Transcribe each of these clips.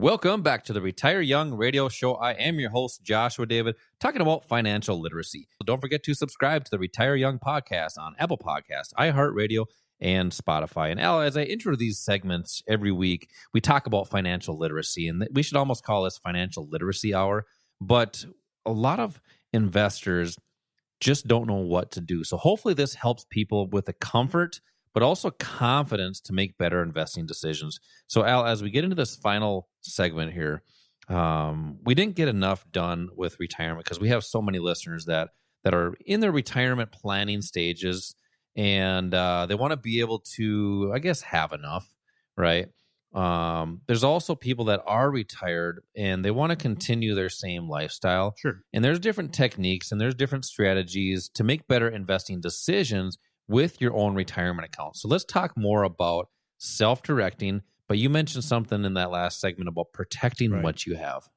Welcome back to the Retire Young radio show. I am your host, Joshua David, talking about financial literacy. So don't forget to subscribe to the Retire Young podcast on Apple Podcasts, iHeartRadio, and Spotify. And Al, as I intro these segments every week, we talk about financial literacy, and we should almost call this Financial Literacy Hour. But a lot of investors just don't know what to do. So hopefully this helps people with the comfort but also confidence to make better investing decisions. So, Al, as we get into this final segment here, we didn't get enough done with retirement because we have so many listeners that are in their retirement planning stages, and they want to be able to, I guess, have enough, right? There's also people that are retired and they want to continue their same lifestyle. Sure. And there's different techniques and there's different strategies to make better investing decisions with your own retirement account. So let's talk more about self-directing, but you mentioned something in that last segment about protecting what you have.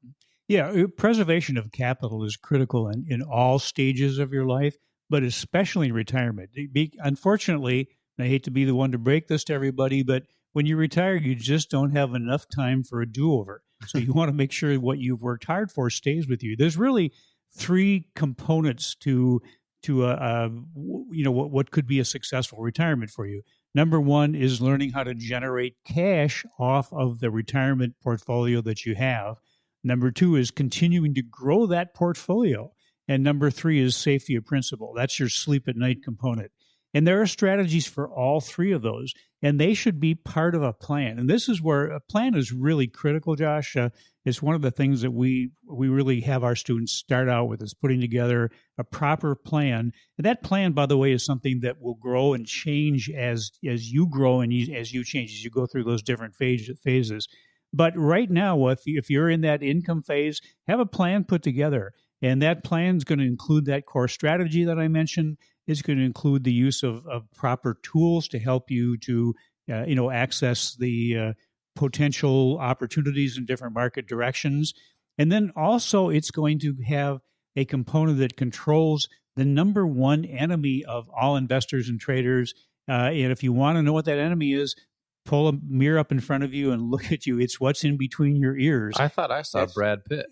Yeah, preservation of capital is critical in all stages of your life, but especially in retirement. Unfortunately, and I hate to be the one to break this to everybody, but when you retire, you just don't have enough time for a do-over. So you want to make sure what you've worked hard for stays with you. There's really three components to what could be a successful retirement for you. Number one is learning how to generate cash off of the retirement portfolio that you have. Number two is continuing to grow that portfolio. And number three is safety of principal. That's your sleep at night component. And there are strategies for all three of those, and they should be part of a plan. And this is where a plan is really critical, Josh. It's one of the things that we really have our students start out with, is putting together a proper plan. And that plan, by the way, is something that will grow and change as you grow and as you change, as you go through those different phases. But right now, if you're in that income phase, have a plan put together. And that plan is going to include that core strategy that I mentioned. It's going to include the use of proper tools to help you to access the potential opportunities in different market directions. And then also it's going to have a component that controls the number one enemy of all investors and traders. And if you want to know what that enemy is, pull a mirror up in front of you and look at you. It's what's in between your ears. I thought I saw Brad Pitt.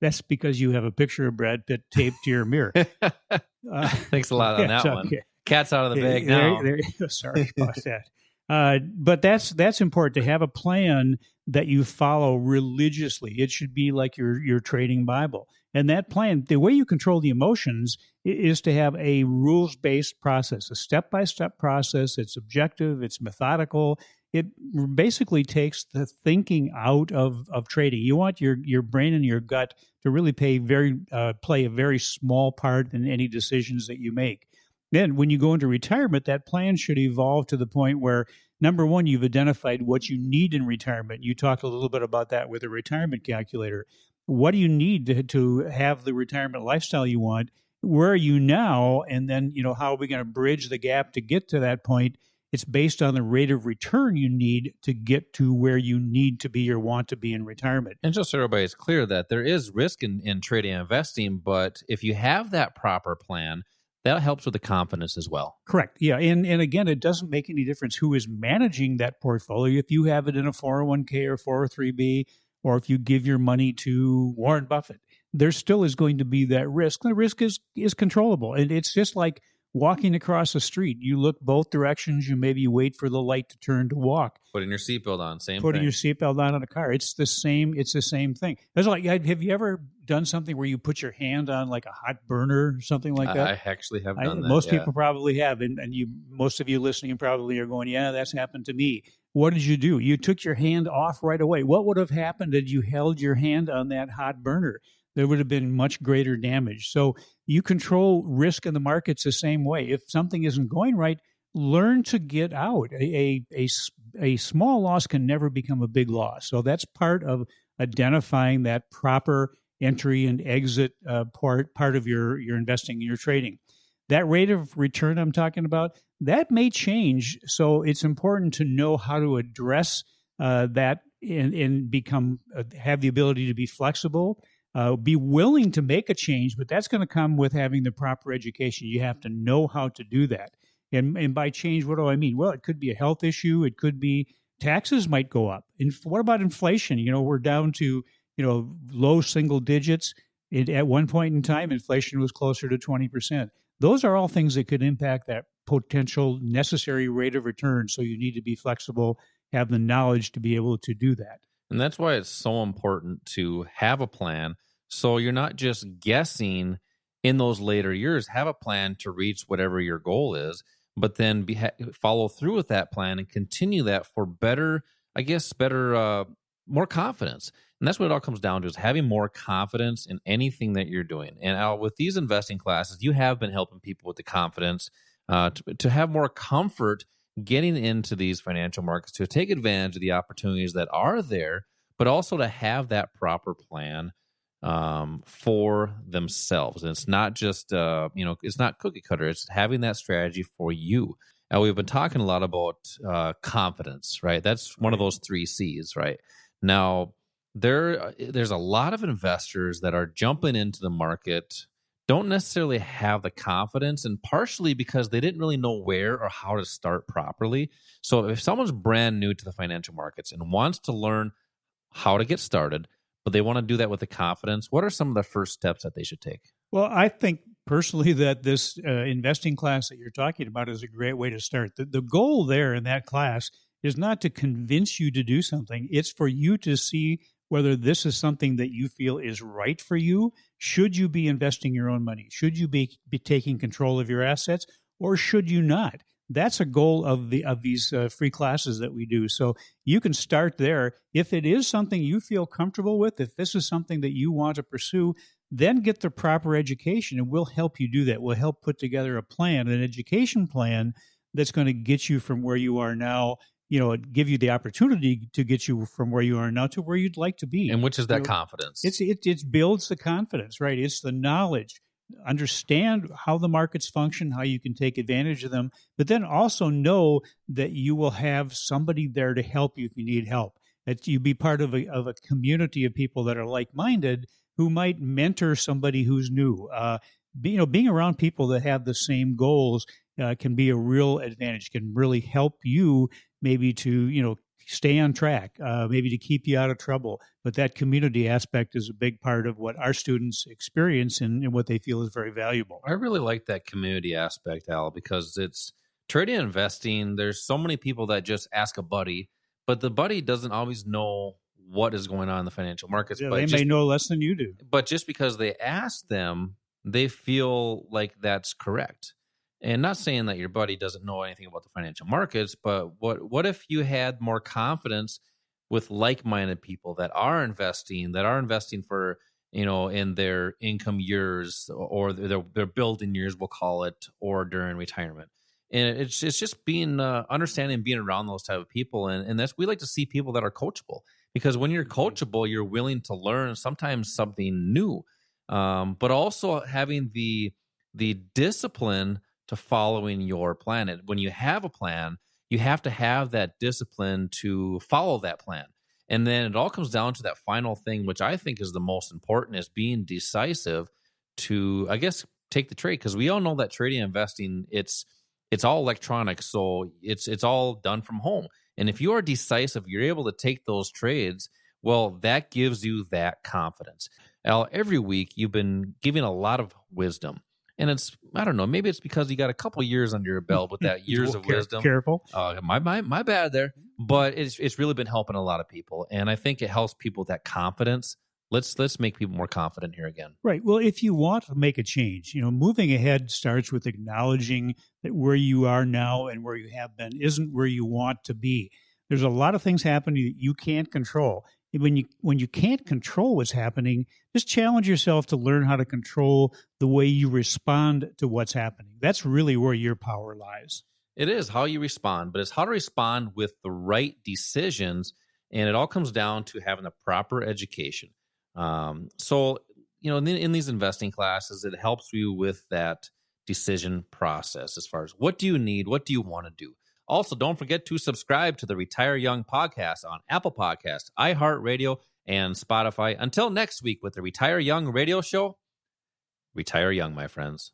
That's because you have a picture of Brad Pitt taped to your mirror. Thanks a lot on that one. Cat's out of the bag now. Sorry about that. But that's important, to have a plan that you follow religiously. It should be like your trading Bible. And that plan, the way you control the emotions, is to have a rules-based process, a step-by-step process. It's objective, it's methodical. It basically takes the thinking out of trading. You want your brain and your gut to really play a very small part in any decisions that you make. Then when you go into retirement, that plan should evolve to the point where, number one, you've identified what you need in retirement. You talked a little bit about that with a retirement calculator. What do you need to have the retirement lifestyle you want? Where are you now? And then, how are we going to bridge the gap to get to that point? It's based on the rate of return you need to get to where you need to be or want to be in retirement. And just so everybody's clear that there is risk in trading and investing, but if you have that proper plan, that helps with the confidence as well. Correct. Yeah. And again, it doesn't make any difference who is managing that portfolio. If you have it in a 401k or 403b, or if you give your money to Warren Buffett, there still is going to be that risk. The risk is controllable. And it's just like walking across the street. You look both directions. You maybe wait for the light to turn to walk. Putting your seatbelt on, Putting your seatbelt on in a car. It's the same thing. It's like, have you ever done something where you put your hand on like a hot burner or something like that? I actually have done that. Most people probably have. And most of you listening probably are going, yeah, that's happened to me. What did you do? You took your hand off right away. What would have happened had you held your hand on that hot burner? There would have been much greater damage. So you control risk in the markets the same way. If something isn't going right, learn to get out. A small loss can never become a big loss. So that's part of identifying that proper entry and exit part of your investing and your trading. That rate of return I'm talking about, that may change. So it's important to know how to address that and become have the ability to be flexible, be willing to make a change, but that's going to come with having the proper education. You have to know how to do that. And by change, what do I mean? Well, it could be a health issue. It could be taxes might go up. What about inflation? We're down to, low single digits. At one point in time, inflation was closer to 20%. Those are all things that could impact that potential necessary rate of return. So you need to be flexible, have the knowledge to be able to do that. And that's why it's so important to have a plan. So you're not just guessing in those later years. Have a plan to reach whatever your goal is, but then follow through with that plan and continue that for better, more confidence. And that's what it all comes down to, is having more confidence in anything that you're doing. And Al, with these investing classes, you have been helping people with the confidence to have more comfort getting into these financial markets, to take advantage of the opportunities that are there, but also to have that proper plan for themselves. And it's not just, it's not cookie cutter. It's having that strategy for you. Now, we've been talking a lot about confidence, right? That's one of those 3 C's, right? Now, there's a lot of investors that are jumping into the market, don't necessarily have the confidence, and partially because they didn't really know where or how to start properly. So if someone's brand new to the financial markets and wants to learn how to get started, but they want to do that with the confidence, what are some of the first steps that they should take? Well, I think personally that this investing class that you're talking about is a great way to start. The goal there in that class is not to convince you to do something. It's for you to see whether this is something that you feel is right for you. Should you be investing your own money? Should you be taking control of your assets, or should you not? That's a goal of these free classes that we do. So you can start there. If it is something you feel comfortable with, if this is something that you want to pursue, then get the proper education, and we'll help you do that. We'll help put together a plan, an education plan that's going to get you from where you are now, give you the opportunity to get you from where you are now to where you'd like to be. And which is that confidence? It builds the confidence, right? It's the knowledge. Understand how the markets function, how you can take advantage of them, but then also know that you will have somebody there to help you if you need help. That you be part of a community of people that are like-minded, who might mentor somebody who's new. Being around people that have the same goals can be a real advantage, can really help you maybe to, stay on track, maybe to keep you out of trouble. But that community aspect is a big part of what our students experience and what they feel is very valuable. I really like that community aspect, Al, because it's trading and investing. There's so many people that just ask a buddy, but the buddy doesn't always know what is going on in the financial markets. Yeah, but they may know less than you do. But just because they ask them, they feel like that's correct. And not saying that your buddy doesn't know anything about the financial markets, but what if you had more confidence with like-minded people that are investing for, in their income years or their building years, we'll call it, or during retirement. And it's just being understanding and being around those type of people. And that's, we like to see people that are coachable, because when you're coachable, you're willing to learn sometimes something new, but also having the discipline to following your plan. And when you have a plan, you have to have that discipline to follow that plan. And then it all comes down to that final thing, which I think is the most important, is being decisive to, I guess, take the trade. Because we all know that trading and investing, it's all electronic, so it's all done from home. And if you are decisive, you're able to take those trades, well, that gives you that confidence. Al, every week you've been giving a lot of wisdom. And it's, I don't know, maybe it's because you got a couple years under your belt with that years of wisdom. Careful. My bad there. But it's really been helping a lot of people. And I think it helps people with that confidence. Let's make people more confident here again. Right. Well, if you want to make a change, moving ahead starts with acknowledging that where you are now and where you have been isn't where you want to be. There's a lot of things happening that you can't control. When you can't control what's happening, just challenge yourself to learn how to control the way you respond to what's happening. That's really where your power lies. It is how you respond, but it's how to respond with the right decisions. And it all comes down to having the proper education. So, in these investing classes, it helps you with that decision process as far as what do you need? What do you want to do? Also, don't forget to subscribe to the Retire Young podcast on Apple Podcasts, iHeartRadio, and Spotify. Until next week with the Retire Young radio show, retire young, my friends.